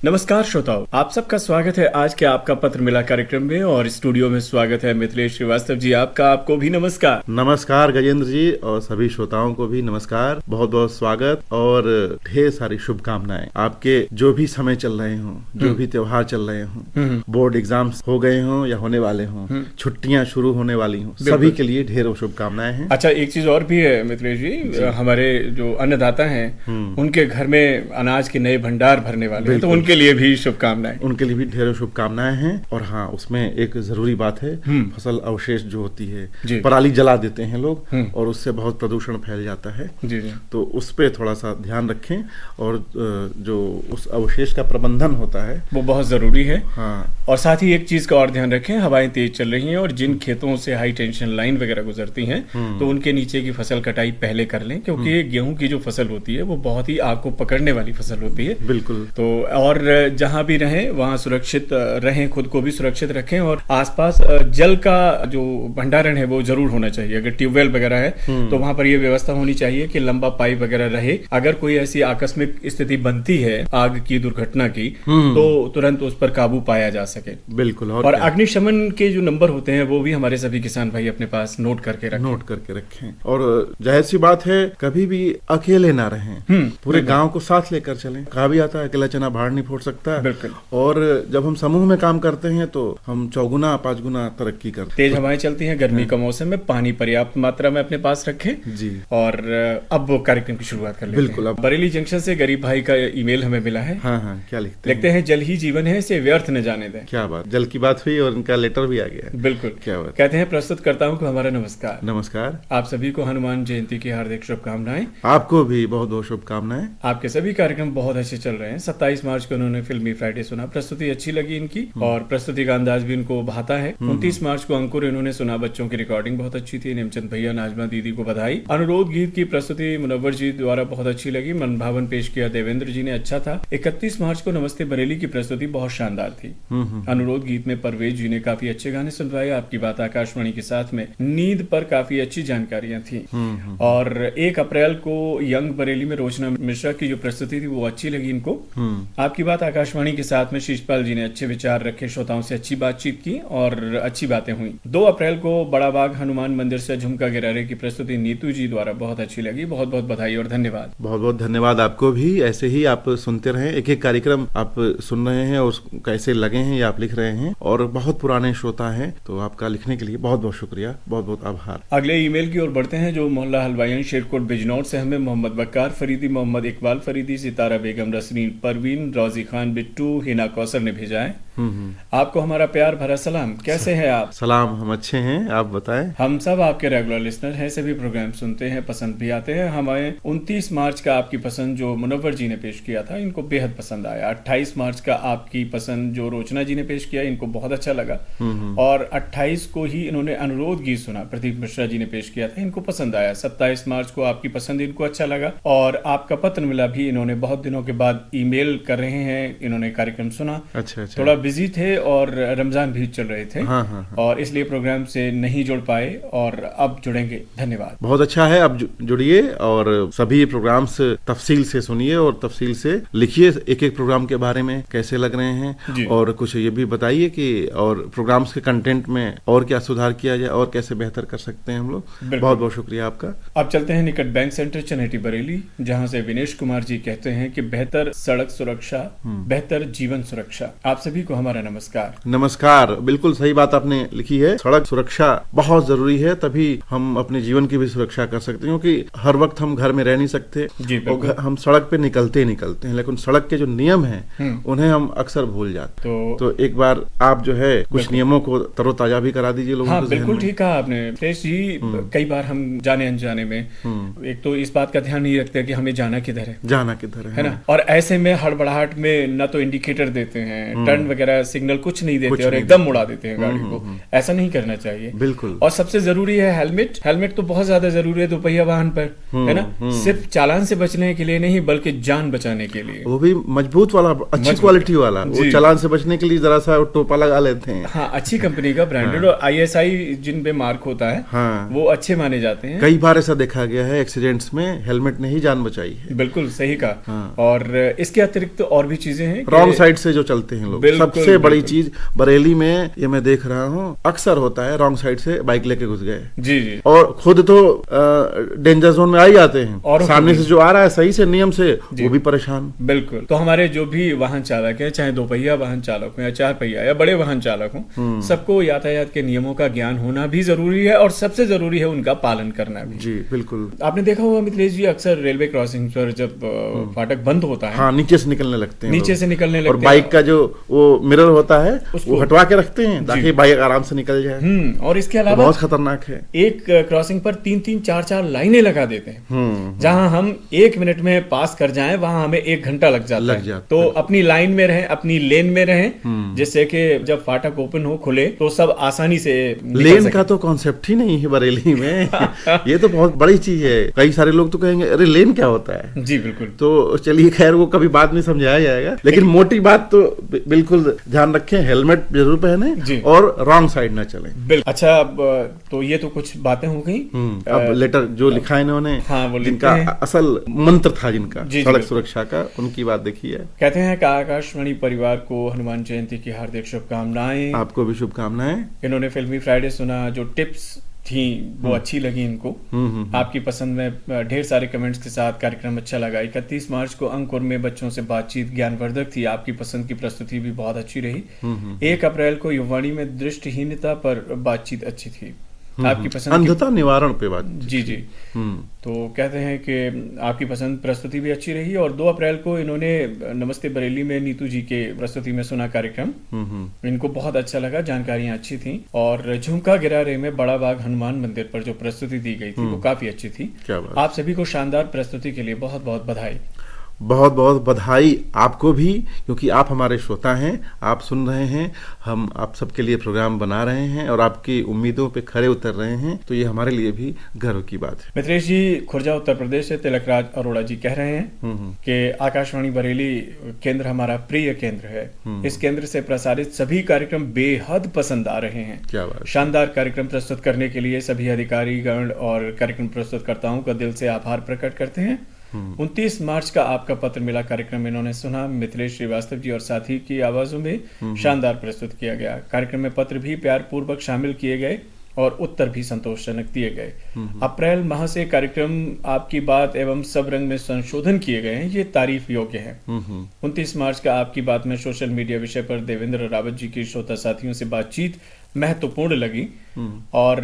नमस्कार श्रोताओं, आप सबका स्वागत है आज के आपका पत्र मिला कार्यक्रम में। और स्टूडियो में स्वागत है मिथिलेश श्रीवास्तव जी आपका। आपको भी नमस्कार। नमस्कार गजेंद्र जी, और सभी श्रोताओं को भी नमस्कार। बहुत बहुत स्वागत और ढेर सारी शुभकामनाएं। आपके जो भी समय चल रहे हों, जो भी त्योहार चल रहे हों, बोर्ड एग्जाम्स हो गए हों या होने वाले हों, छुट्टियां शुरू होने वाली हों, सभी के लिए ढेरों शुभकामनाएं हैं। अच्छा, एक चीज और भी है मिथिलेश जी, हमारे जो अन्नदाता हैं उनके घर में अनाज के नए भंडार भरने वाले हैं, तो उनके लिए भी शुभकामनाएं। उनके लिए भी ढेरों शुभकामनाएं हैं। और हाँ, उसमें एक जरूरी बात है, फसल अवशेष जो होती है, पराली जला देते हैं लोग और उससे बहुत प्रदूषण फैल जाता है। जी। तो उस पे थोड़ा सा ध्यान रखें और जो उस अवशेष का प्रबंधन होता है वो बहुत जरूरी है। हाँ। और साथ ही एक चीज का और ध्यान रखें, हवाएं तेज चल रही हैं और जिन खेतों से हाई टेंशन लाइन वगैरह गुजरती हैं तो उनके नीचे की फसल कटाई पहले कर लें, क्योंकि गेहूं की जो फसल होती है वो बहुत ही आग को पकड़ने वाली फसल होती है। बिल्कुल। तो और जहां भी रहें वहां सुरक्षित रहें, खुद को भी सुरक्षित रखें और आसपास जल का जो भंडारण है वो जरूर होना चाहिए। अगर ट्यूबवेल वगैरह है तो वहां पर यह व्यवस्था होनी चाहिए कि लंबा पाइप वगैरह रहे। अगर कोई ऐसी आकस्मिक स्थिति बनती है आग की, दुर्घटना की, तो तुरंत उस पर काबू पाया जा सके। बिल्कुल। और अग्निशमन के जो नंबर होते हैं वो भी हमारे सभी किसान भाई अपने पास नोट करके रखें। और जाहिर सी बात है, कभी भी अकेले ना रहें, पूरे गांव को साथ लेकर चलें। कहा भी आता है अकेला चना भाड़ नहीं फोड़ सकता। बिल्कुल। और जब हम समूह में काम करते हैं तो हम 4 5 गुना तरक्की करते हैं। तेज हवाएं चलती हैं, गर्मी का मौसम में पानी पर्याप्त मात्रा में अपने पास रखें जी। और अब वो कार्यक्रम की शुरुआत कर लेते हैं। बिल्कुल। बरेली जंक्शन से गरीब भाई का ईमेल हमें मिला है। हाँ, क्या लिखते हैं, जल ही जीवन है, इसे व्यर्थ न जाने दें। क्या बात, जल की बात हुई और उनका लेटर भी आ गया। बिल्कुल। क्या बात। कहते हैं, प्रस्तुतकर्ताओं को हमारा नमस्कार। नमस्कार। आप सभी को हनुमान जयंती की हार्दिक शुभकामनाएं। आपको भी बहुत बहुत शुभकामनाएं। आपके सभी कार्यक्रम बहुत अच्छे चल रहे हैं। 27 मार्च को उन्होंने फिल्मी फ्राइडे सुना, प्रस्तुति अच्छी लगी इनकी और प्रस्तुति का अंदाज भी इनको भाता है। 29 मार्च को अंकुर इन्होंने सुना, बच्चों की रिकॉर्डिंग बहुत अच्छी थी। नेमचंद भैया, नाजमा दीदी को बधाई। अनुरोध गीत की प्रस्तुति मुनव्वर जी द्वारा बहुत अच्छी लगी, मन भावन पेश किया देवेंद्र जी ने, अच्छा था। 31 मार्च को नमस्ते बरेली की प्रस्तुति बहुत शानदार थी। अनुरोध गीत में परवेज जी ने काफी अच्छे गाने सुनवाए। आपकी बात आकाशवाणी के साथ में नींद पर काफी अच्छी जानकारियां थी। और 1 अप्रैल को यंग बरेली में रोशना मिश्रा की जो प्रस्तुति थी वो अच्छी लगी इनको। आपकी बात आकाशवाणी के साथ में शीशपाल जी ने अच्छे विचार रखे, श्रोताओं से अच्छी बातचीत की और अच्छी बातें हुई। 2 अप्रैल को बड़ा बाग हनुमान मंदिर से झुमका गिरारे की प्रस्तुति नीतू जी द्वारा बहुत अच्छी लगी। बहुत बहुत बधाई और धन्यवाद। बहुत बहुत धन्यवाद आपको भी। ऐसे ही आप सुनते रहें, एक एक कार्यक्रम आप सुन रहे हैं और कैसे लगे हैं ये आप लिख रहे हैं और बहुत पुराने श्रोता हैं, तो आपका लिखने के लिए बहुत बहुत शुक्रिया, बहुत बहुत आभार। अगले ईमेल की ओर बढ़ते हैं, जो मोहल्ला हलवाई शेरकोट बिजनौर से हमें मोहम्मद बक्कार फरीदी, मोहम्मद इकबाल फरीदी, सितारा बेगम, रसरीन परवीन, रौजी खान बिट्टू, हिना कौसर ने भेजा है। आपको हमारा प्यार भरा सलाम। कैसे हैं आप? सलाम, हम अच्छे हैं, आप बताएं। हम सब आपके रेगुलर लिसनर हैं, सभी प्रोग्राम सुनते हैं, पसंद भी आते हैं। हमें 29 मार्च का आपकी पसंद जो मुनव्वर जी ने पेश किया था इनको बेहद पसंद आया। 28 मार्च का आपकी पसंद जो रोचना जी ने पेश किया इनको बहुत अच्छा लगा। और 28 को ही इन्होंने अनुरोध गीत सुना, प्रदीप मिश्रा जी ने पेश किया था, इनको पसंद आया। 27 मार्च को आपकी पसंद इनको अच्छा लगा और आपका पत्र मिला भी, इन्होंने बहुत दिनों के बाद ईमेल कर रहे हैं, इन्होंने कार्यक्रम सुना। अच्छा। थोड़ा बिजी थे और रमजान भी चल रहे थे। हाँ। और इसलिए प्रोग्राम से नहीं जुड़ पाए और अब जुड़ेंगे। धन्यवाद। बहुत अच्छा है, अब जुड़िए और सभी प्रोग्राम्स तफसील से सुनिए और तफसील से लिखिए एक एक प्रोग्राम के बारे में कैसे लग रहे हैं और कुछ ये भी बताइए कि और प्रोग्राम्स के कंटेंट में और क्या सुधार किया जाए और कैसे बेहतर कर सकते हैं हम लोग। बहुत बहुत शुक्रिया आपका। अब चलते हैं निकट बैंक सेंटर चनेटी बरेली, जहां से विनेश कुमार जी कहते हैं कि बेहतर सड़क सुरक्षा, बेहतर जीवन सुरक्षा। आप सभी को हमारा नमस्कार। नमस्कार। बिल्कुल सही बात आपने लिखी है, सड़क सुरक्षा बहुत जरूरी है, तभी हम अपने जीवन की भी सुरक्षा कर सकते हैं, क्योंकि हर वक्त हम घर में रह नहीं सकते और हम सड़क पे निकलते हैं, लेकिन सड़क के जो नियम हैं उन्हें हम अक्सर भूल जाते हैं। तो एक बार आप जो है कुछ नियमों को तरोताजा भी करा दीजिए लोगों को। बिल्कुल ठीक कहा आपने जी। कई बार हम जाने अनजाने में एक तो इस बात का ध्यान नहीं रखते कि हमें जाना किधर है ना, और ऐसे में हड़बड़ाहट में न तो इंडिकेटर देते हैं, टर्न वगैरह सिग्नल कुछ नहीं देते और एकदम उड़ा देते हैं गाड़ी को। ऐसा नहीं करना चाहिए। बिल्कुल। और सबसे जरूरी है हेलमेट तो बहुत ज्यादा जरूरी है दोपहिया वाहन पर, है ना, सिर्फ चालान से बचने के लिए नहीं बल्कि जान बचाने के लिए, वो भी मजबूत वाला, अच्छी क्वालिटी वाला। वो चालान से बचने के लिए जरा सा टोपा लगा लेते हैं। हाँ, अच्छी कंपनी का ब्रांडेड और ISI जिन पे मार्क होता है वो अच्छे माने जाते हैं। कई बार ऐसा देखा गया है एक्सीडेंट्स में हेलमेट ने ही जान बचाई है। बिल्कुल सही कहा। और इसके अतिरिक्त और और भी चीजें हैं, रॉन्ग साइड से जो चलते हैं लोग। सबसे बड़ी चीज बरेली में ये मैं देख रहा हूँ, अक्सर होता है रॉन्ग साइड से बाइक लेके घुस गए जी जी, और खुद तो डेंजर जोन में आ ही जाते हैं, और सामने से जो आ रहा है सही से नियम से वो भी परेशान। बिल्कुल। तो हमारे जो भी वाहन चालक है, चाहे 2 पहिया वाहन चालक हो या 4 पहिया या बड़े वाहन चालक हो, सबको यातायात के नियमों का ज्ञान होना भी जरूरी है और सबसे जरूरी है उनका पालन करना भी। जी बिल्कुल। आपने देखा होगा मिथिलेश जी, अक्सर रेलवे क्रॉसिंग पर जब फाटक बंद होता है, हाँ, नीचे से निकलने लगते हैं, नीचे से निकलने लगते हैं, और बाइक का जो वो मिरर होता है वो हटवा के रखते हैं ताकि बाइक आराम से निकल जाए। और इसके अलावा बहुत खतरनाक है, एक क्रॉसिंग पर 3-3, 4-4 लाइनें लगा देते हैं, जहां हम 1 मिनट में पास कर जाएं वहां हमें 1 घंटा लग जाता है। तो अपनी लाइन में रहें, अपनी लेन में रहें, जिससे कि जब फाटक ओपन हो, खुले, तो सब आसानी से लेन का तो कॉन्सेप्ट ही नहीं है बरेली में। ये तो बहुत बड़ी चीज है। कई सारे लोग तो कहेंगे अरे लेन क्या होता है। जी बिल्कुल। तो चलिए खैर वो कभी बाद में समझाया जाएगा, लेकिन मोटी बात तो बिल्कुल ध्यान रखें, हेलमेट जरूर पहने और रॉन्ग साइड ना चलें। अच्छा, तो ये तो कुछ बातें हो गई। अब लेटर जो लिखा है इन्होंने, हाँ, जिनका असल मंत्र था जिनका सड़क सुरक्षा का, उनकी बात देखिए। कहते हैं कि आकाशवाणी परिवार को हनुमान जयंती की हार्दिक शुभकामनाएं। आपको भी शुभकामनाएं। इन्होंने फिल्मी फ्राइडे सुना, जो टिप्स थी वो अच्छी लगी इनको। आपकी पसंद में ढेर सारे कमेंट्स के साथ कार्यक्रम अच्छा लगा। 31 मार्च को अंकुर में बच्चों से बातचीत ज्ञानवर्धक थी, आपकी पसंद की प्रस्तुति भी बहुत अच्छी रही। 1 अप्रैल को युवाणी में दृष्टिहीनता पर बातचीत अच्छी थी, आपकी पसंद अंधता निवारण पे बात। जी जी। तो कहते हैं कि आपकी पसंद प्रस्तुति भी अच्छी रही। और 2 अप्रैल को इन्होंने नमस्ते बरेली में नीतू जी के प्रस्तुति में सुना कार्यक्रम, इनको बहुत अच्छा लगा, जानकारियां अच्छी थी। और झुमका गिरारे में बड़ा बाग हनुमान मंदिर पर जो प्रस्तुति दी गई थी वो काफी अच्छी थी। आप सभी को शानदार प्रस्तुति के लिए बहुत बहुत बधाई। बहुत बहुत बधाई आपको भी, क्योंकि आप हमारे श्रोता हैं, आप सुन रहे हैं, हम आप सबके लिए प्रोग्राम बना रहे हैं और आपकी उम्मीदों पे खरे उतर रहे हैं, तो ये हमारे लिए भी गर्व की बात है। मिथिलेश जी, खुर्जा उत्तर प्रदेश से तिलकराज अरोड़ा जी कह रहे हैं कि आकाशवाणी बरेली केंद्र हमारा प्रिय केंद्र है। इस केंद्र से प्रसारित सभी कार्यक्रम बेहद पसंद आ रहे हैं। क्या बात। शानदार कार्यक्रम प्रस्तुत करने के लिए सभी अधिकारीगण और कार्यक्रम प्रस्तुतकर्ताओं का दिल से आभार प्रकट करते हैं। 29 मार्च का आपका पत्र मिला कार्यक्रम इन्होंने सुना, मिथिलेश श्रीवास्तव जी और साथी की आवाजों में शानदार प्रस्तुत किया गया। कार्यक्रम में पत्र भी प्यार पूर्वक शामिल किए गए और उत्तर भी संतोषजनक दिए गए। अप्रैल माह से कार्यक्रम आपकी बात एवं सब रंग में संशोधन किए गए हैं, ये तारीफ योग्य है। 29 मार्च का आपकी बात में सोशल मीडिया विषय पर देवेंद्र रावत जी की श्रोता साथियों से बातचीत महत्वपूर्ण लगी। और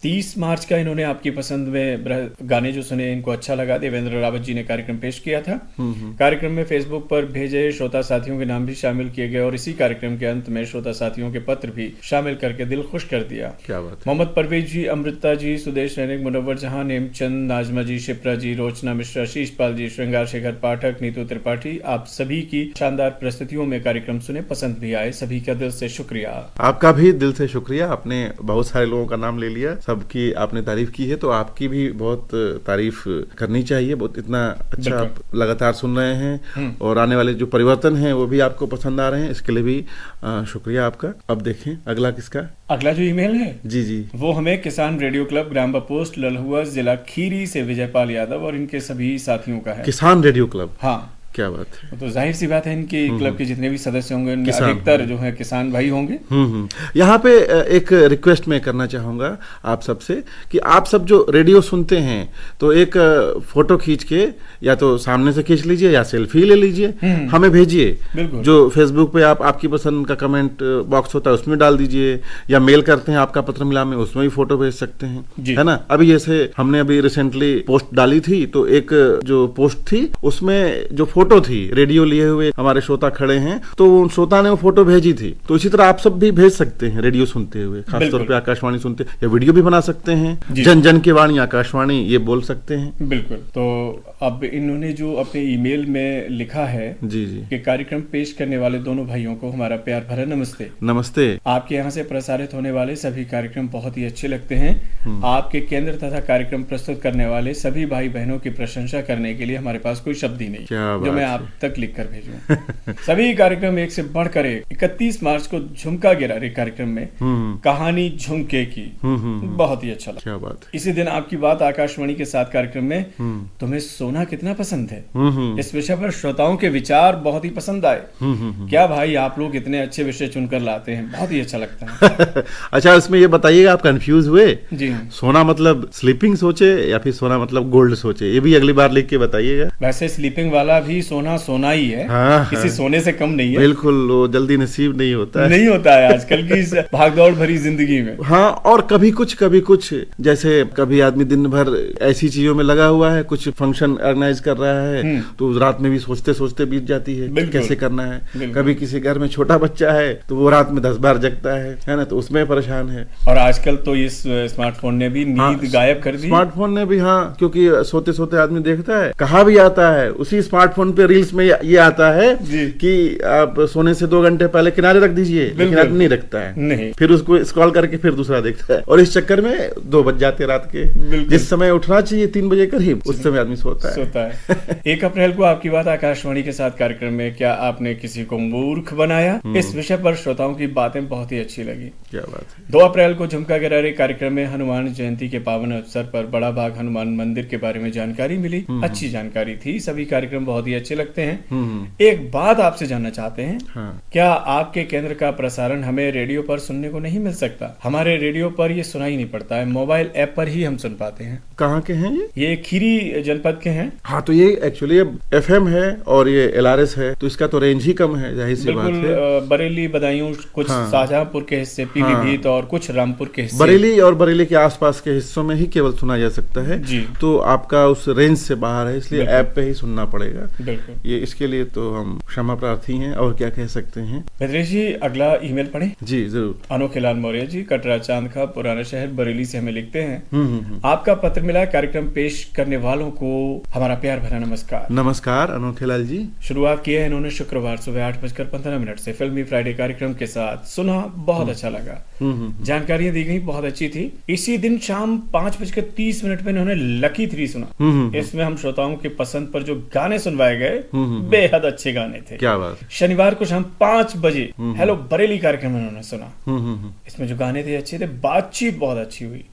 30 मार्च का इन्होंने आपकी पसंद में गाने जो सुने इनको अच्छा लगा, देवेंद्र रावत जी ने कार्यक्रम पेश किया था। कार्यक्रम में फेसबुक पर भेजे श्रोता साथियों के नाम भी शामिल किए गए और इसी कार्यक्रम के अंत में श्रोता साथियों के पत्र भी शामिल करके दिल खुश कर दिया। क्या बात। मोहम्मद परवेज जी, अमृता जी, सुदेश रैनिक, मुनव्वर जहां, नेमचंद, नाजमा जी, शिप्रा जी, रोचना मिश्रा, शीशपाल जी, श्रृंगार शेखर पाठक, नीतू त्रिपाठी, आप सभी की शानदार प्रस्तुतियों में कार्यक्रम सुने, पसंद भी आए, सभी का दिल से शुक्रिया। आपका भी दिल से शुक्रिया। आपने बहुत सारे लोगों का नाम ले लिया, सबकी आपने तारीफ की है, तो आपकी भी बहुत तारीफ करनी चाहिए। बहुत इतना अच्छा आप लगातार सुन रहे हैं और आने वाले जो परिवर्तन हैं वो भी आपको पसंद आ रहे हैं, इसके लिए भी शुक्रिया आपका। अब देखें अगला किसका। अगला जो ईमेल है जी वो हमें किसान रेडियो क्लब ग्राम बपोस्ट ललहुआ जिला खीरी से विजयपाल यादव और इनके सभी साथियों का है। किसान रेडियो क्लब, हाँ क्या बात है। तो जाहिर सी बात है इनके क्लब के जितने भी सदस्य होंगे उनमें अधिकतर जो है किसान भाई होंगे। यहाँ पे एक रिक्वेस्ट मैं करना चाहूंगा आप सबसे कि आप सब जो रेडियो सुनते हैं तो एक फोटो खींच के या तो सामने से खींच लीजिए या सेल्फी ले लीजिए, हमें भेजिए। जो फेसबुक पे आप आपकी पसंद का कमेंट बॉक्स होता है उसमें डाल दीजिए, या मेल करते हैं आपका पत्र मिला में, उसमें भी फोटो भेज सकते हैं, है ना। अभी जैसे हमने अभी रिसेंटली पोस्ट डाली थी, तो एक जो पोस्ट थी उसमें जो फोटो थी रेडियो लिए हुए हमारे श्रोता खड़े हैं, तो उन श्रोता ने वो फोटो भेजी थी। तो इसी तरह आप सब भी भेज सकते हैं रेडियो सुनते हुए, खासतौर पे आकाशवाणी सुनते, या वीडियो भी बना सकते हैं, जन जन की वाणी आकाशवाणी ये बोल सकते हैं। बिल्कुल। तो अब इन्होंने जो अपने ईमेल में लिखा है जी कि कार्यक्रम पेश करने वाले दोनों भाइयों को हमारा प्यार भरा नमस्ते। नमस्ते। आपके यहाँ से प्रसारित होने वाले सभी कार्यक्रम बहुत ही अच्छे लगते हैं। आपके केंद्र तथा कार्यक्रम प्रस्तुत करने वाले सभी भाई बहनों की प्रशंसा करने के लिए हमारे पास कोई शब्द ही नहीं जो मैं आप तक लिख कर भेजूं। सभी कार्यक्रम एक से बढ़कर एक। 31 मार्च को झुमका गिरारे कार्यक्रम में कहानी झुमके की बहुत ही अच्छा लगा। क्या बात है। इसी दिन आपकी बात आकाशवाणी के साथ कार्यक्रम में तुम्हें सोना कितना पसंद है, इस विषय पर श्रोताओं के विचार बहुत ही पसंद आए। क्या भाई आप लोग इतने अच्छे विषय चुनकर लाते हैं, बहुत ही अच्छा लगता है। अच्छा, इसमें ये बताइएगा आप कंफ्यूज हुए? जी हाँ। सोना मतलब स्लीपिंग सोचे या फिर सोना मतलब गोल्ड सोचे, ये भी अगली बार लिख के बताइएगा। वैसे स्लीपिंग वाला भी सोना सोना ही है। हाँ, किसी सोने से कम नहीं है। बिल्कुल, वो जल्दी नसीब नहीं होता है। नहीं होता है आजकल की इस भागदौड़ भरी जिंदगी में। हाँ, और कभी कुछ जैसे कभी आदमी दिन भर ऐसी चीजों में लगा हुआ है, कुछ फंक्शन ऑर्गेनाइज कर रहा है तो रात में भी सोचते सोचते बीत जाती है कैसे करना है। कभी किसी घर में छोटा बच्चा है तो वो रात में 10 बार जगता है ना, तो उसमें परेशान है। और आजकल तो इस स्मार्टफोन ने भी नींद गायब कर दी। स्मार्टफोन ने भी, हाँ, क्योंकि सोते सोते आदमी देखता है, कहा भी आता है उसी स्मार्टफोन पे रील्स में ये आता है कि आप सोने से 2 घंटे पहले किनारे रख दीजिए, लेकिन आदमी नहीं रखता है, नहीं, फिर उसको स्क्रॉल करके फिर दूसरा देखता है और इस चक्कर में 2 बज जाते रात के। जिस समय उठना चाहिए 3 बजे करीब, उस समय आदमी सोता है। 1 अप्रैल को आपकी बात आकाशवाणी के साथ कार्यक्रम में क्या आपने किसी को मूर्ख बनाया, इस विषय पर श्रोताओं की बातें बहुत ही अच्छी लगी। क्या बात है। 2 अप्रैल को झुमका गिरारे कार्यक्रम में हनुमान जयंती के पावन अवसर पर बड़ा बाग हनुमान मंदिर के बारे में जानकारी मिली। अच्छी जानकारी थी। सभी कार्यक्रम बहुत ही अच्छे लगते हैं। एक बात आपसे जानना चाहते हैं, क्या आपके केंद्र का प्रसारण हमें रेडियो पर सुनने को नहीं मिल सकता? हमारे रेडियो पर ये सुनाई नहीं पड़ता है, मोबाइल ऐप पर ही हम सुन पाते हैं। कहाँ के हैं ये खीरी जनपद के हैं। हाँ, तो ये एक्चुअली FM है और ये LRS है, तो इसका तो रेंज ही कम है, जाहिर सी बात है। बरेली, बदायूं, कुछ शाहजहांपुर के हिस्से, पीलीभीत और कुछ रामपुर के हिस्से, बरेली और बरेली के आसपास के हिस्सों में ही केवल सुना जा सकता है जी। तो आपका उस रेंज से बाहर है, इसलिए ऐप पे ही सुनना पड़ेगा। बिल्कुल, ये इसके लिए तो हम क्षमा प्रार्थी हैं, और क्या कह सकते हैं। भद्रेश जी, अगला ईमेल पढ़े? जी जरूर। अनोखेलाल मौर्य जी, कटरा चांदखा, पुराना शहर, बरेली से हमें लिखते हैं, आपका पत्र मिला। कार्यक्रम पेश करने वालों को हमारा प्यार भरा नमस्कार। नमस्कार अनोखेलाल जी। शुरुआत की है इन्होंने शुक्रवार सुबह 8:15 से फिल्मी फ्राइडे कार्यक्रम के साथ। सुना, बहुत अच्छा लगा। जानकारियां दी गई, बहुत अच्छी थी। इसी दिन शाम 5:30 पे इन्होंने लकी 3 सुना। इसमें हम श्रोताओं की पसंद पर जो गाने सुनवाए गए, बेहद अच्छे गाने थे। क्या बात। शनिवार को शाम 5 बजे हेलो बरेली कार्यक्रम इन्होंने सुना। इसमें जो गाने थे अच्छे थे, बातचीत बहुत अच्छी हुई।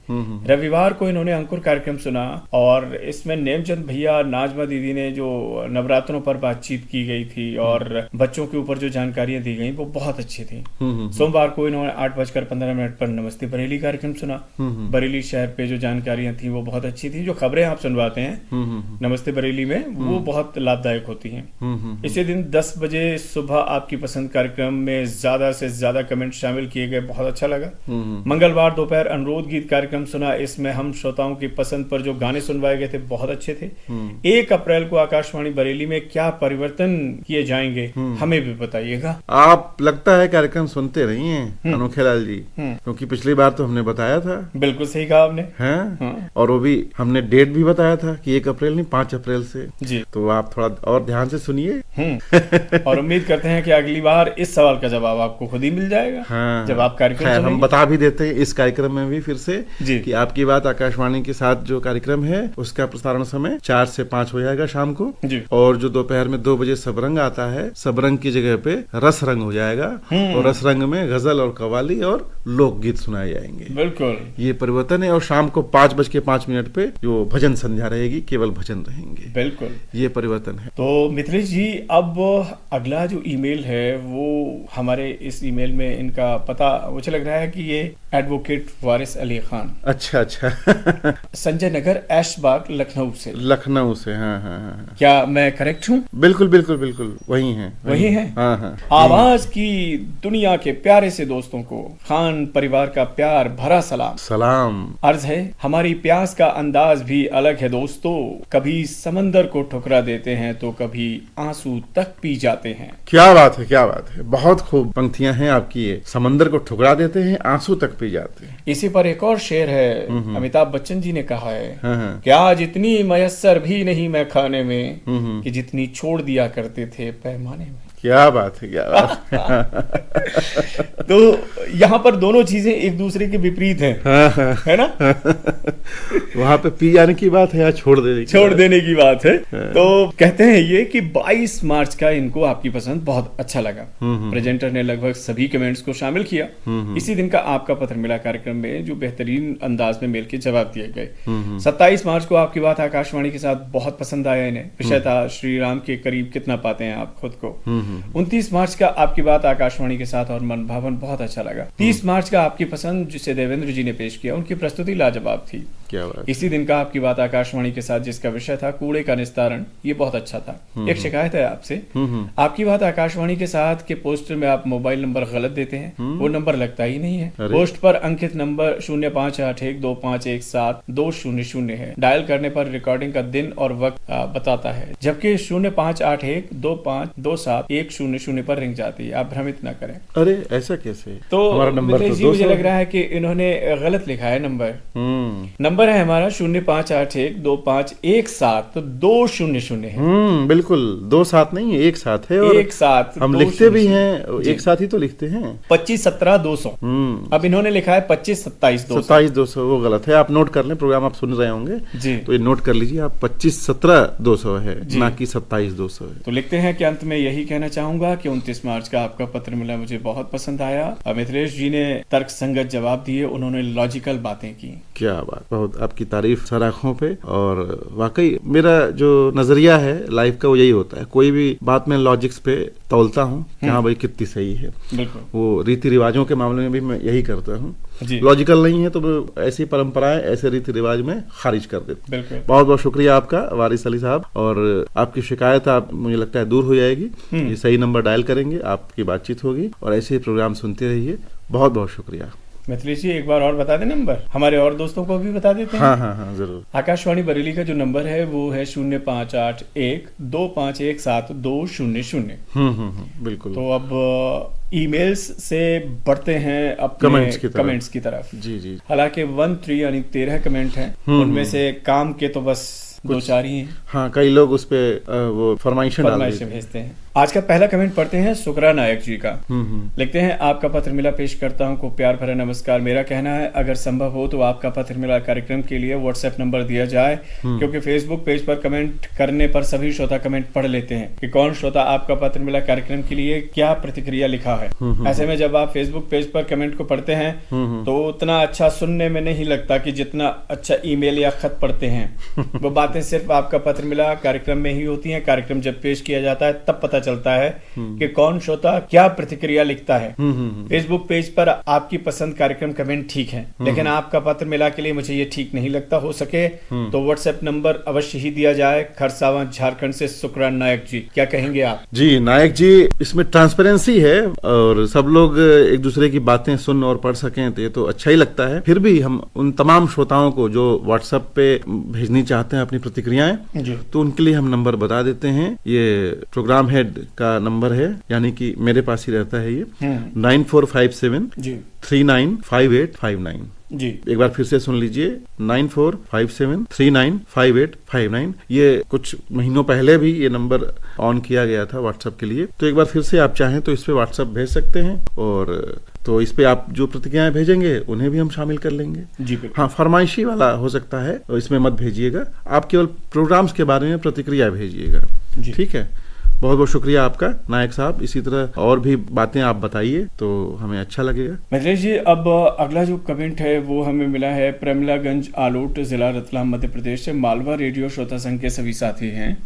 रविवार को इन्होंने अंकुर कार्यक्रम सुना और इसमें नेमचंद भैया, नाजमा दीदी ने जो नवरात्रों पर बातचीत की गई थी और बच्चों के ऊपर जो जानकारियां दी गई वो बहुत अच्छी थी। सोमवार को इन्होंने 8:15 पर नमस्ते बरेली कार्यक्रम सुना। बरेली शहर पे जो जानकारियां थी वो बहुत अच्छी थी। जो खबरें आप सुनवाते हैं नमस्ते बरेली में, वो बहुत लाभदायक होती हैं। इसी दिन 10 बजे सुबह आपकी पसंद कार्यक्रम में ज्यादा से ज्यादा कमेंट शामिल किए गए, बहुत अच्छा लगा। मंगलवार दोपहर अनुरोध गीत कार्यक्रम सुना। इसमें हम श्रोताओं की पसंद पर जो गाने सुनवाए गए थे बहुत अच्छे थे। 1 अप्रैल को आकाशवाणी बरेली में क्या परिवर्तन किए जाएंगे, हमें भी बताइएगा। आप लगता है कार्यक्रम सुनते नहीं हैं अनोखेलाल जी, क्योंकि पिछली बार तो हमने बताया था। बिल्कुल सही कहा आपने। और वो भी हमने डेट भी बताया था कि 1 अप्रैल नहीं 5 अप्रैल से जी। तो आप थोड़ा और ध्यान से सुनिए। और उम्मीद करते हैं कि अगली बार इस सवाल का जवाब आपको खुद ही मिल जाएगा। जब आप कार्यक्रम हम बता भी देते हैं इस कार्यक्रम में भी फिर से कि आपकी बात आकाशवाणी के साथ जो कार्यक्रम है उसका प्रसारण समय 4 से 5 हो जाएगा शाम को जी। और जो दोपहर में 2 बजे सबरंग आता है, सबरंग की जगह पे रस रंग हो जाएगा और रस रंग में गजल और कव्वाली और लोकगीत सुनाए जाएंगे। बिल्कुल, ये परिवर्तन है। और शाम को 5:05 पे जो भजन संध्या रहेगी, केवल भजन रहेंगे। बिल्कुल, ये परिवर्तन है। तो मित्रेश जी, अब अगला जो ईमेल है वो हमारे इस ईमेल में इनका पता मुझे लग रहा है कि ये एडवोकेट वारिस अली खान। अच्छा संजय नगर, ऐशबाग, लखनऊ से। हाँ। क्या मैं करेक्ट हूँ? बिल्कुल वही है। हाँ। आवाज की दुनिया के प्यारे से दोस्तों को खान परिवार का प्यार भरा सलाम। अर्ज है, हमारी प्यास का अंदाज भी अलग है दोस्तों। कभी समंदर को ठुकरा देते हैं तो कभी आंसू तक पी जाते हैं। क्या बात है। बहुत खूब पंक्तियां हैं आपकी। ये समंदर को ठुकरा देते हैं, आंसू तक पी जाते हैं। इसी पर एक और शेर है, अमिताभ बच्चन जी ने कहा है, क्या जितनी मयस्सर भी नहीं मैं खाने में कि जितनी छोड़ दिया करते थे पैमाने में। क्या बात है, क्या बात है। तो यहाँ पर दोनों चीजें एक दूसरे के विपरीत हैं, है ना। वहां पे पी जाने की बात है या छोड़ देने की बात है। तो कहते हैं ये कि 22 मार्च का इनको आपकी पसंद बहुत अच्छा लगा। प्रेजेंटर ने लगभग सभी कमेंट्स को शामिल किया। इसी दिन का आपका पत्र मिला कार्यक्रम में जो बेहतरीन अंदाज में मेल के जवाब दिए गए। 27 मार्च को आपकी बात आकाशवाणी के साथ बहुत पसंद आया इन्हें। विषय था श्री राम के करीब कितना पाते हैं आप खुद को। 29 मार्च का आपकी बात आकाशवाणी के साथ और मन भावन बहुत अच्छा लगा। 30 मार्च का आपकी पसंद जिसे देवेंद्र जी ने पेश किया, उनकी प्रस्तुति लाजवाब थी। क्या बात। इसी दिन का आपकी बात आकाशवाणी के साथ जिसका विषय था कूड़े का निस्तारण, ये बहुत अच्छा था। एक शिकायत है आपसे, आपकी बात आकाशवाणी के साथ के पोस्टर में आप मोबाइल नंबर गलत देते हैं, वो नंबर लगता ही नहीं है। पोस्ट पर अंकित नंबर 058125172000 है। डायल करने पर रिकॉर्डिंग का दिन और वक्त बताता है, जबकि 058125271000 पर रिंग जाती है। आप भ्रमित न करें। अरे ऐसा कैसे? तो हमारा नंबर तो मुझे लग रहा है कि इन्होंने गलत लिखा है नंबर। नंबर है हमारा 058125172000 है। बिल्कुल 2-7 नहीं, 1-7 है। और 1-7 हम लिखते भी हैं 1-7 ही तो लिखते हैं। 2517-200। अब इन्होंने लिखा है 2527-200। 27-200 वो गलत है। आप नोट कर लें, प्रोग्राम आप सुन रहे होंगे जी, तो ये नोट कर लीजिए आप, 2517-200 है, ना कि 27-200 है। तो लिखते हैं कि अंत में यही कहना चाहूंगा कि 29 मार्च का आपका पत्र मिला, मुझे बहुत पसंद आया। मिथिलेश जी ने तर्क संगत जवाब दिए, उन्होंने लॉजिकल बातें की। क्या बात, बहुत आपकी तारीफ सर आंखों पे। और वाकई मेरा जो नजरिया है लाइफ का वो यही होता है, कोई भी बात मैं लॉजिक्स पे तौलता हूँ कि हाँ भाई कितनी सही है। वो रीति रिवाजों के मामले में भी मैं यही करता हूँ। लॉजिकल नहीं है तो ऐसी परंपराएं, ऐसे रीति रिवाज में खारिज कर देते। बहुत बहुत शुक्रिया आपका वारिस अली साहब। और आपकी शिकायत आप मुझे लगता है दूर हो जाएगी। ये सही नंबर डायल करेंगे, आपकी बातचीत होगी और ऐसे प्रोग्राम सुनते रहिए। बहुत बहुत शुक्रिया। मिथिलेश जी एक बार और बता दें नंबर, हमारे और दोस्तों को भी बता देते हैं। हाँ जरूर। आकाशवाणी बरेली का जो नंबर है वो है 058125172000। बिल्कुल। तो अब ईमेल्स से बढ़ते हैं अपने कमेंट्स की तरफ। जी। हालांकि 13 यानी 13 कमेंट हैं, उनमें से काम के तो बस 2-4 ही हैं। हाँ, कई लोग उस पे वो फरमाइशें भेजते हैं। आज का पहला कमेंट पढ़ते हैं सुकरा नायक जी का। लिखते हैं, आपका पत्र मिला पेश करता हूं को प्यार भरा नमस्कार। मेरा कहना है अगर संभव हो तो आपका पत्र मिला कार्यक्रम के लिए व्हाट्सएप नंबर दिया जाए, क्योंकि फेसबुक पेज पर कमेंट करने पर सभी श्रोता कमेंट पढ़ लेते हैं कि कौन श्रोता आपका पत्र मिला कार्यक्रम के लिए क्या प्रतिक्रिया लिखा है। ऐसे में जब आप फेसबुक पेज पर कमेंट को पढ़ते हैं तो उतना अच्छा सुनने में नहीं लगता कि जितना अच्छा ईमेल या खत पढ़ते हैं। वो बातें सिर्फ आपका पत्र मिला कार्यक्रम में ही होती हैं। कार्यक्रम जब पेश किया जाता है तब पता चलता है कि कौन श्रोता क्या प्रतिक्रिया लिखता है। फेसबुक पेज पर आपकी पसंद कार्यक्रम कमेंट ठीक है, लेकिन आपका पत्र मिला के लिए मुझे ये ठीक नहीं लगता। हो सके तो व्हाट्सएप नंबर अवश्य ही दिया जाए। खरसावां झारखंड से सुकरान नायक जी, क्या कहेंगे आप? जी नायक जी, इसमें ट्रांसपेरेंसी है और सब लोग एक दूसरे की बातें सुन और पढ़ सकें तो ये तो अच्छा ही लगता है। फिर भी हम उन तमाम श्रोताओं को जो व्हाट्सएप पे भेजनी चाहते हैं अपनी प्रतिक्रियाएं, तो उनके लिए हम नंबर बता देते हैं। ये प्रोग्राम हेड का नंबर है, यानी कि मेरे पास ही रहता है ये 9457395859 जी। एक बार फिर से सुन लीजिए 9457395859। ये कुछ महीनों पहले भी ये नंबर ऑन किया गया था व्हाट्सएप के लिए, तो एक बार फिर से आप चाहें तो इस पे व्हाट्सएप भेज सकते हैं। और तो इस पे आप जो प्रतिक्रियाएं भेजेंगे उन्हें भी हम शामिल कर लेंगे जी। हाँ, फरमाइशी वाला हो सकता है, इसमें मत भेजिएगा। आप केवल प्रोग्राम्स के बारे में प्रतिक्रिया भेजिएगा, ठीक है। बहुत बहुत शुक्रिया आपका नायक साहब। इसी तरह और भी बातें आप बताइए तो हमें अच्छा लगेगा। मिथिलेश जी, अब अगला जो कमेंट है वो हमें मिला है प्रेमलागंज आलोट, जिला रतलाम, मध्य प्रदेश से। मालवा रेडियो श्रोता संघ के सभी साथी हैं,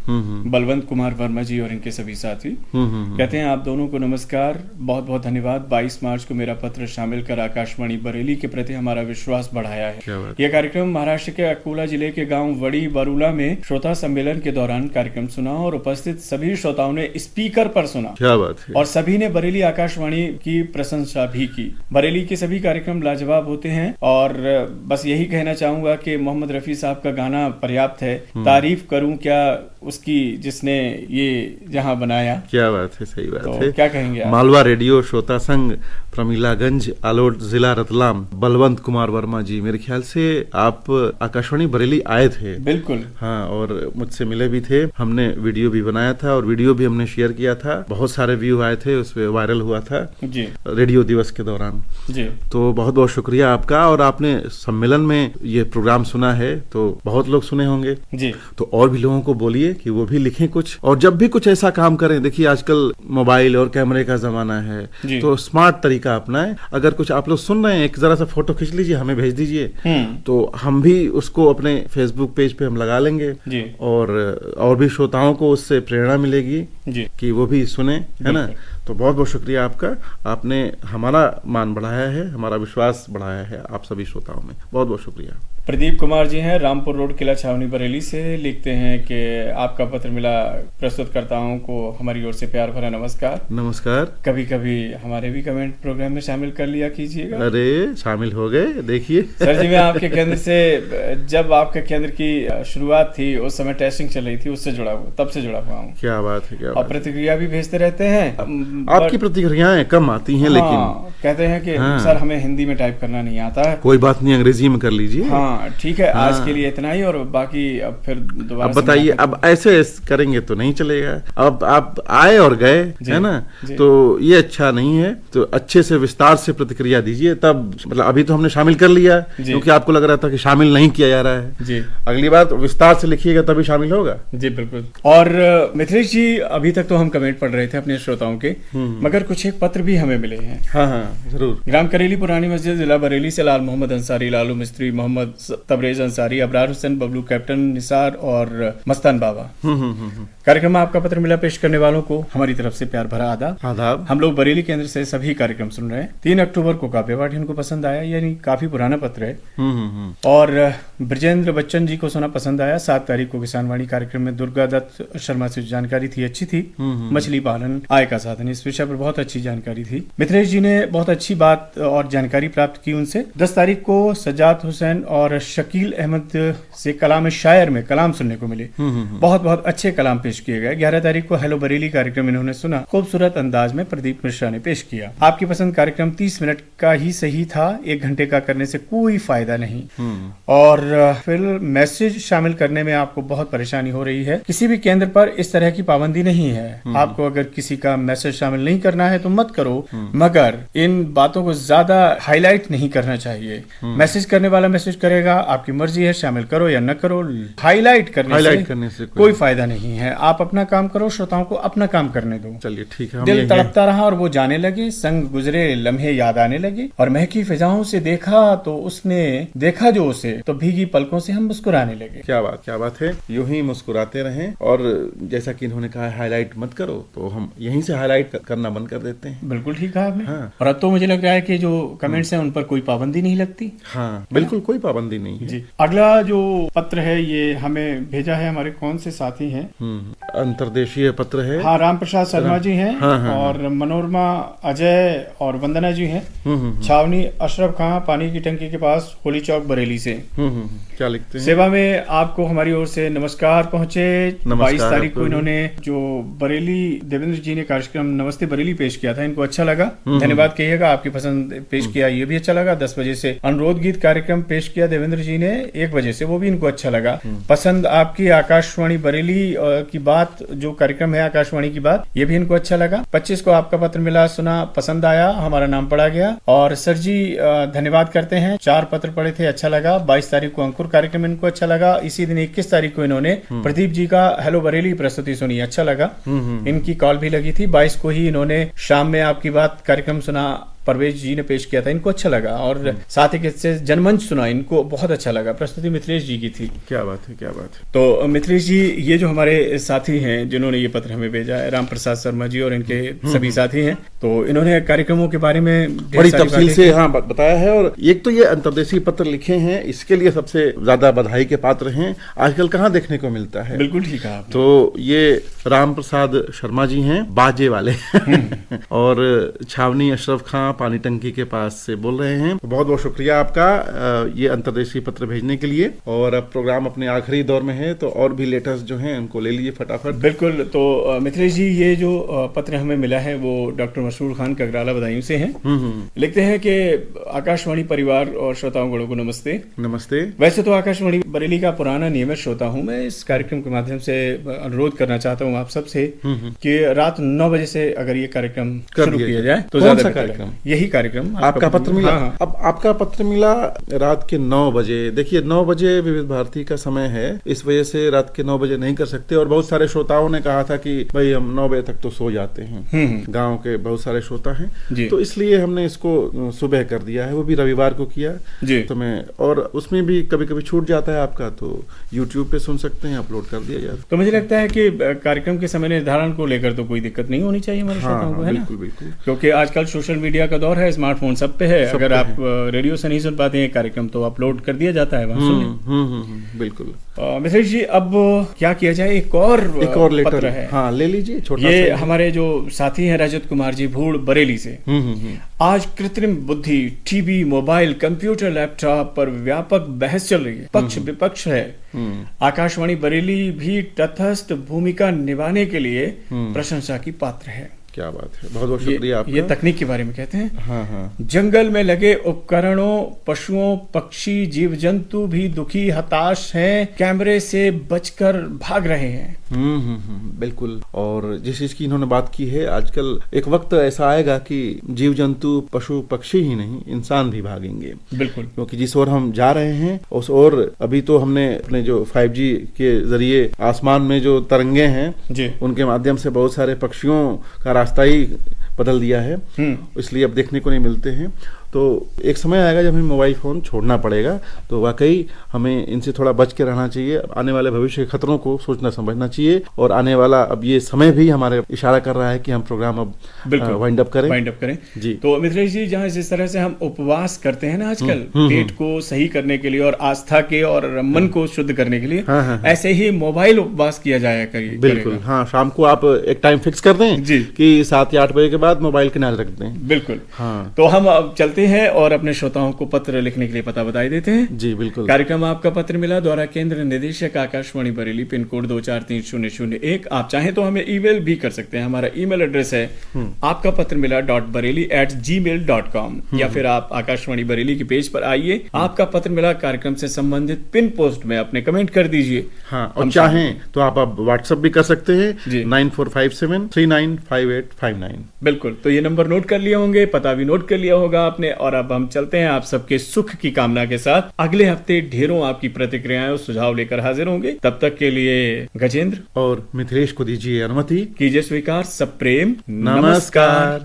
बलवंत कुमार वर्मा जी और इनके सभी साथी। कहते हैं आप दोनों को नमस्कार, बहुत बहुत धन्यवाद। 22 मार्च को मेरा पत्र शामिल कर आकाशवाणी बरेली के प्रति हमारा विश्वास बढ़ाया है। यह कार्यक्रम महाराष्ट्र के अकोला जिले के गाँव वड़ी बरूला में श्रोता सम्मेलन के दौरान कार्यक्रम सुना और उपस्थित सभी श्रोताओं ने स्पीकर पर सुना। क्या बात है। और सभी ने बरेली आकाशवाणी की प्रशंसा भी की। बरेली के सभी कार्यक्रम लाजवाब होते हैं और बस यही कहना चाहूंगा कि मोहम्मद रफी साहब का गाना पर्याप्त है। तारीफ करूं क्या उसकी जिसने ये जहां बनाया। क्या बात है, सही बात तो है। क्या कहेंगे आप? मालवा रेडियो श्रोता संघ, प्रमिलागंज, आलोट, जिला रतलाम, बलवंत कुमार वर्मा जी, मेरे ख्याल से आप आकाशवाणी बरेली आए थे। बिल्कुल। हाँ, और मुझसे मिले भी थे, हमने वीडियो भी बनाया था और वीडियो भी हमने शेयर किया था, बहुत सारे व्यू आए थे, उस पर वायरल हुआ था जी, रेडियो दिवस के दौरान जी। तो बहुत बहुत शुक्रिया आपका। और आपने सम्मेलन में ये प्रोग्राम सुना है तो बहुत लोग सुने होंगे जी, तो और भी लोगों को बोलिए कि वो भी लिखें कुछ, और जब भी कुछ ऐसा काम करें, देखिए आजकल मोबाइल और कैमरे का जमाना है तो स्मार्ट तरीका अपनाएं। अगर कुछ आप लोग सुन रहे हैं, एक जरा सा फोटो खींच लीजिए, हमें भेज दीजिए, तो हम भी उसको अपने फेसबुक पेज पे हम लगा लेंगे जी। और भी श्रोताओं को उससे प्रेरणा मिलेगी जी, कि वो भी सुने, है ना। तो बहुत बहुत शुक्रिया आपका, आपने हमारा मान बढ़ाया है, हमारा विश्वास बढ़ाया है आप सभी श्रोताओं में, बहुत बहुत शुक्रिया। प्रदीप कुमार जी हैं, रामपुर रोड, किला छावनी, बरेली से, लिखते हैं कि आपका पत्र मिला, प्रस्तुतकर्ताओं को हमारी ओर से प्यार भरा नमस्कार। नमस्कार। कभी कभी हमारे भी कमेंट प्रोग्राम में शामिल कर लिया कीजिएगा। अरे शामिल हो गए, देखिए सर जी, मैं आपके केंद्र से, जब आपके केंद्र की शुरुआत थी उस समय टेस्टिंग चल रही थी, उससे जुड़ा हुआ, तब से जुड़ा हुआ हूँ। क्या बात है, क्या और प्रतिक्रिया भी भेजते रहते हैं। आपकी प्रतिक्रियाएं कम आती हैं, लेकिन कहते हैं कि सर हमें हिंदी में टाइप करना नहीं आता है। कोई बात नहीं, अंग्रेजी में कर लीजिए। हाँ ठीक है, आज के लिए इतना ही, और बाकी अब फिर दोबारा। अब बताइए, अब ऐसे करेंगे तो नहीं चलेगा। अब आप आए और गए, है ना, तो ये अच्छा नहीं है। तो अच्छे से विस्तार से प्रतिक्रिया दीजिए, तब मतलब अभी तो हमने शामिल कर लिया क्योंकि आपको लग रहा था कि शामिल नहीं किया जा रहा है जी। अगली बार विस्तार से लिखिएगा तभी शामिल होगा जी। बिल्कुल। और मिथिलेश जी, अभी तक तो हम कमेंट पढ़ रहे थे अपने श्रोताओं के, मगर कुछ एक पत्र भी हमें मिले हैं। हाँ हाँ जरूर। ग्राम करेली, पुरानी मस्जिद, जिला बरेली से लाल मोहम्मद अंसारी, लालू मिस्त्री, मोहम्मद तबरेज अंसारी, अबरार हुसैन, बबलू कैप्टन, निसार और मस्तान बाबा। कार्यक्रम में आपका पत्र मिला, पेश करने वालों को हमारी तरफ से प्यार भरा आदाब। हम लोग बरेली केंद्र से सभी कार्यक्रम सुन रहे हैं। 3 अक्टूबर को काव्य पाठ इनको पसंद आया, यानी काफी पुराना पत्र है। और ब्रजेंद्र बच्चन जी को सुना, पसंद आया। 7 तारीख को किसानवाणी कार्यक्रम में दुर्गा दत्त शर्मा से जानकारी थी, अच्छी थी। मछली पालन आय का साधन, इस विषय पर बहुत अच्छी जानकारी थी। मिथिलेश जी ने बहुत अच्छी बात और जानकारी प्राप्त की उनसे। 10 तारीख को सज्जाद हुसैन और शकील अहमद से कलाम शायर में कलाम सुनने को मिले, बहुत बहुत अच्छे कलाम पेश किए गए। 11 तारीख को हेलो बरेली कार्यक्रम इन्होंने सुना, खूबसूरत अंदाज में प्रदीप मिश्रा ने पेश किया। आपकी पसंद कार्यक्रम 30 मिनट का ही सही था, 1 घंटे का करने से कोई फायदा नहीं। और फिर मैसेज शामिल करने में आपको बहुत परेशानी हो रही है। किसी भी केंद्र पर इस तरह की पाबंदी नहीं है, आपको अगर किसी का मैसेज शामिल नहीं करना है तो मत करो, मगर इन बातों को ज्यादा हाईलाइट नहीं करना चाहिए। मैसेज करने वाला मैसेज करेगा, आपकी मर्जी है, शामिल करो या न करो। हाईलाइट करने से कोई फायदा नहीं है। आप अपना काम करो, श्रोताओं को अपना काम करने दो। चलिए ठीक है। दिल तड़पता रहा और वो जाने लगे, संग गुजरे लम्हे याद आने लगे, और महकी फिजाओं से देखा तो उसने देखा जो उसे, तो भीगी पलकों से हम मुस्कुराने लगे। क्या बात है। यूं ही मुस्कुराते रहें, और जैसा कि इन्होंने कहा हाईलाइट मत करो, तो हम यहीं से हाईलाइट करना बंद कर देते हैं। बिल्कुल ठीक कहा आपने। हाँ। और अब तो मुझे लग रहा है कि जो कमेंट्स हैं उन पर कोई पाबंदी नहीं लगती। हाँ बिल्कुल, कोई पाबंदी नहीं है जी। अगला जो पत्र है ये हमें भेजा है हमारे कौन से साथी हैं, अंतरदेशीय पत्र है। हाँ, राम प्रसाद शर्मा जी हैं। हाँ। और मनोरमा अजय और वंदना जी हैं। छावनी अशरफ खां, पानी की टंकी के पास, होली चौक, बरेली से। क्या लिखते हैं? सेवा में आपको हमारी ओर से नमस्कार पहुंचे। 22 तारीख को इन्होंने जो बरेली देवेंद्र जी ने कार्यक्रम नमस्ते बरेली पेश किया था, इनको अच्छा लगा, धन्यवाद कहिएगा। आपकी पसंद पेश किया, ये भी अच्छा लगा। 10 बजे से अनुरोध गीत कार्यक्रम पेश किया देवेंद्र जी ने, 1 बजे से, वो भी इनको अच्छा लगा। पसंद आपकी आकाशवाणी बरेली की बात, जो कार्यक्रम है आकाशवाणी की बात, ये भी इनको अच्छा लगा। 25 को आपका पत्र मिला, सुना, पसंद आया, हमारा नाम पढ़ा गया। और सर जी धन्यवाद करते हैं, 4 पत्र पढ़े थे, अच्छा लगा। 22 तारीख को अंकुर कार्यक्रम इनको अच्छा लगा। इसी दिन 21 तारीख को इन्होंने प्रदीप जी का हेलो बरेली प्रस्तुति सुनी, अच्छा लगा। इनकी कॉल भी लगी थी। 22 को ही इन्होंने शाम में आपकी बात कार्यक्रम सुना, परवेज जी ने पेश किया था, इनको अच्छा लगा। और साथ ही किससे जनमंच सुना, इनको बहुत अच्छा लगा। प्रस्तुति मिथिलेश जी की थी। क्या बात है, क्या बात है। तो मिथिलेश जी, ये जो हमारे साथी हैं जिन्होंने ये पत्र हमें भेजा है, राम प्रसाद शर्मा जी और इनके सभी साथी हैं, तो इन्होंने कार्यक्रमों के बारे में बड़ी तफसील से बताया है। और एक तो ये अंतर्देशीय पत्र लिखे हैं, इसके लिए सबसे ज्यादा बधाई के पात्र हैं। आजकल कहाँ देखने को मिलता है। बिल्कुल ठीक है। तो ये राम प्रसाद शर्मा जी हैं, बाजे वाले और छावनी अशरफ खां, पानी टंकी के पास से बोल रहे हैं। बहुत बहुत शुक्रिया आपका ये अंतर्देशीय पत्र भेजने के लिए। और अब प्रोग्राम अपने आखिरी दौर में है, तो और भी लेटर्स जो हैं उनको ले लीजिए फटाफट। बिल्कुल। तो मिथिलेश जी, ये जो पत्र हमें मिला है वो डॉक्टर मशहूर खान कगराला बदायूं से है। लिखते हैं कि आकाशवाणी परिवार और श्रोताओं को नमस्ते। नमस्ते। वैसे तो आकाशवाणी बरेली का पुराना नियमित श्रोता हूँ मैं। इस कार्यक्रम के माध्यम से अनुरोध करना चाहता हूँ आप सबसे कि रात 9 बजे से अगर ये कार्यक्रम शुरू किया जाए तो ज्यादा कार्यक्रम, यही कार्यक्रम आपका पत्र मिला। अब आपका पत्र मिला रात के 9 बजे। देखिए 9 बजे विविध भारती का समय है, इस वजह से रात के 9 बजे नहीं कर सकते। और बहुत सारे श्रोताओं ने कहा था कि भाई हम 9 बजे तक तो सो जाते हैं, गांव के बहुत सारे श्रोता हैं, तो इसलिए हमने इसको सुबह कर दिया है, वो भी रविवार को किया जी। तो मैं, और उसमें भी कभी कभी छूट जाता है आपका, तो YouTube पे सुन सकते हैं, अपलोड कर दिया जाता है। तो मुझे लगता है कि कार्यक्रम के समय निर्धारण को लेकर तो कोई दिक्कत नहीं होनी चाहिए हमारे श्रोताओं को, है ना? बिल्कुल। क्योंकि आजकल सोशल मीडिया का दौर है, स्मार्टफोन सब पे है। अगर आप रेडियो से नहीं सुन पाते हैं कार्यक्रम तो अपलोड कर दिया जाता है वहां सुनिए। बिल्कुल। मिथिलेश जी, अब क्या किया जाए? एक और लेटर है। हाँ, ले लीजिए। छोटा ये हमारे जो साथी हैं रजत कुमार जी भूड़ बरेली से। आज कृत्रिम बुद्धि, टीवी, मोबाइल, कंप्यूटर, लैपटॉप पर व्यापक बहस चल रही है, पक्ष विपक्ष है। आकाशवाणी बरेली भी तटस्थ भूमिका निभाने के लिए प्रशंसा की पात्र है। क्या बात है, बहुत बहुत शुक्रिया आपका। ये तकनीक के बारे में कहते हैं। हाँ। जंगल में लगे उपकरणों, पशुओं, पक्षी, जीव जंतु भी दुखी, हताश हैं, कैमरे से बचकर भाग रहे हैं। बिल्कुल। और जिस चीज की इन्होंने बात की है, आजकल एक वक्त ऐसा आएगा कि जीव जंतु, पशु पक्षी ही नहीं, इंसान भी भागेंगे। बिल्कुल। क्योंकि जिस ओर हम जा रहे हैं उस ओर अभी तो हमने अपने जो 5G के जरिए आसमान में जो तरंगे हैं जी, उनके माध्यम से बहुत सारे पक्षियों का रास्ता ही बदल दिया है, इसलिए अब देखने को नहीं मिलते हैं। तो एक समय आएगा जब हमें मोबाइल फोन छोड़ना पड़ेगा, तो वाकई हमें इनसे थोड़ा बच के रहना चाहिए। आने वाले भविष्य के खतरों को सोचना समझना चाहिए। और आने वाला अब ये समय भी हमारे इशारा कर रहा है कि हम प्रोग्राम अब वाइंड अप करें जी। तो मिथिलेश जी, जहाँ जिस तरह से हम उपवास करते हैं ना आजकल, पेट को सही करने के लिए और आस्था के और मन को शुद्ध करने के लिए, ऐसे ही मोबाइल उपवास किया जाया करिए। बिल्कुल। हाँ, शाम को आप एक टाइम फिक्स कर दें जी कि 7 या 8 बजे के बाद मोबाइल किनारे रख दें। बिल्कुल। हाँ, तो हम अब चलते हैं और अपने श्रोताओं को पत्र लिखने के लिए पता बताई देते हैं जी। बिल्कुल। कार्यक्रम आपका पत्र मिला द्वारा केंद्र निदेशक आकाशवाणी बरेली, पिन कोड 243001। आप चाहें तो हमें ईमेल भी कर सकते हैं। हमारा ईमेल एड्रेस है आपका पत्र मिला .bareilly@gmail.com, या फिर आप आकाशवाणी बरेली के पेज पर आइए, आपका पत्र मिला कार्यक्रम से संबंधित पिन पोस्ट में अपने कमेंट कर दीजिए। हाँ, और चाहें तो आप व्हाट्सएप भी कर सकते हैं 9457395859। बिल्कुल। तो ये नंबर नोट कर लिए होंगे, पता भी नोट कर लिया होगा आपने। और अब हम चलते हैं आप सबके सुख की कामना के साथ। अगले हफ्ते ढेरों आपकी प्रतिक्रियाएं और सुझाव लेकर हाजिर होंगे। तब तक के लिए गजेंद्र और मिथिलेश को दीजिए अनुमति। कीजिए स्वीकार। सब प्रेम, नमस्कार।